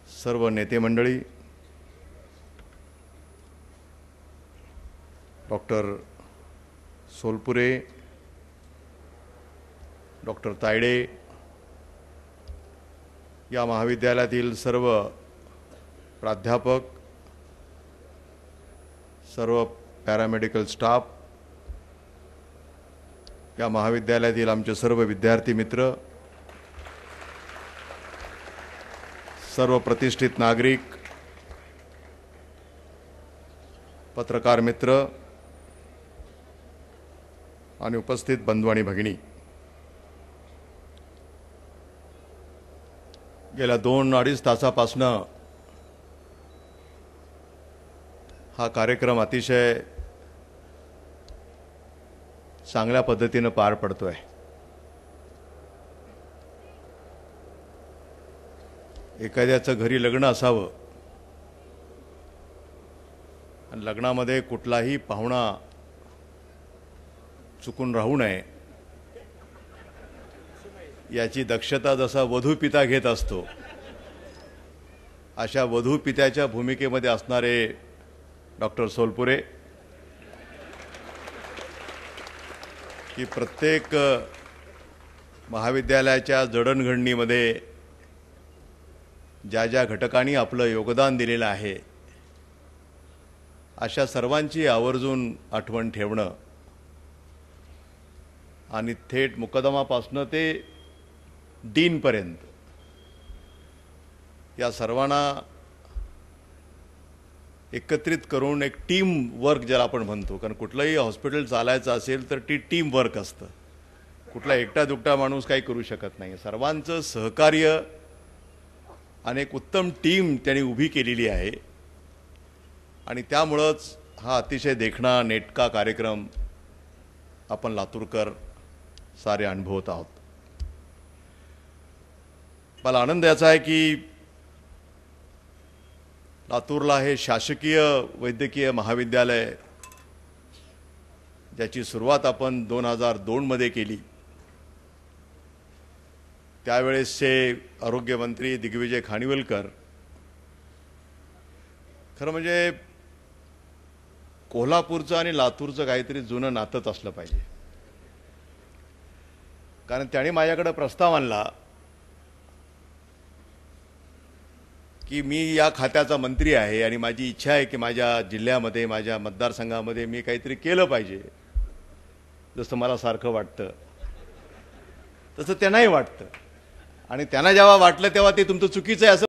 सर्व नेते मंडळी, डॉक्टर सोलपुरे, डॉक्टर तायडे, या महाविद्यालयातील सर्व प्राध्यापक, सर्व पॅरामेडिकल स्टाफ, या महाविद्यालयातील आमचे सर्व विद्यार्थी मित्र, सर्व प्रतिष्ठित नागरिक, पत्रकार मित्र आणि उपस्थित बंधू आणि भगिनी, गेल्या 2-2.5 तासापासून हा कार्यक्रम अतिशय चांगल्या पद्धतीने पार पडतोय। एखाद्याचं घरी लग्न असावं आणि लग्नामध्ये कुठलाही पाहुणा चुकून राहू नये याची दक्षता जसा वधू पिता घेत असतो, अशा वधू पित्याच्या भूमिकेमध्ये असणारे डॉक्टर सोलपुरे की प्रत्येक महाविद्यालयाच्या जडणघडणीमध्ये ज्या ज्या घटकांनी आपलं योगदान दिलेलं आहे अशा सर्वांची आवर्जून आठवण ठेवणं आणि थेट मुकदमापासून ते डीनपर्यंत या सर्वांना एकत्रित करून एक टीम वर्क ज्याला आपण म्हणतो, कारण कुठलंही हॉस्पिटल चालायचं असेल तर ती टीम वर्क असतं, कुठला एकटा दुकटा माणूस काही करू शकत नाही। सर्वांचं सहकार्य आणि एक उत्तम टीम त्यांनी उभी केलेली आहे आणि त्यामुळेच हा अतिशय देखणा नेटका कार्यक्रम आपण लातूरकर सारे अनुभवत आहोत। मला आनंद याचा आहे की लातूरला हे शासकीय वैद्यकीय महाविद्यालय ज्याची सुरुवात आपण 2002 मध्ये केली, त्यावेळेसचे आरोग्यमंत्री दिग्विजय खानिवलकर, खरं म्हणजे कोल्हापूरचं आणि लातूरचं काहीतरी जुनं नातंच असलं पाहिजे, कारण त्यांनी माझ्याकडे प्रस्ताव आणला की मी या खात्याचा मंत्री आहे आणि माझी इच्छा आहे की माझ्या जिल्ह्यामध्ये, माझ्या मतदारसंघामध्ये मी काहीतरी केलं पाहिजे। जसं मला सारखं वाटतं तसं त्यांनाही वाटतं आणि त्यांना जेव्हा वाटलं तेव्हा ते तुमचं चुकीचं आहे असं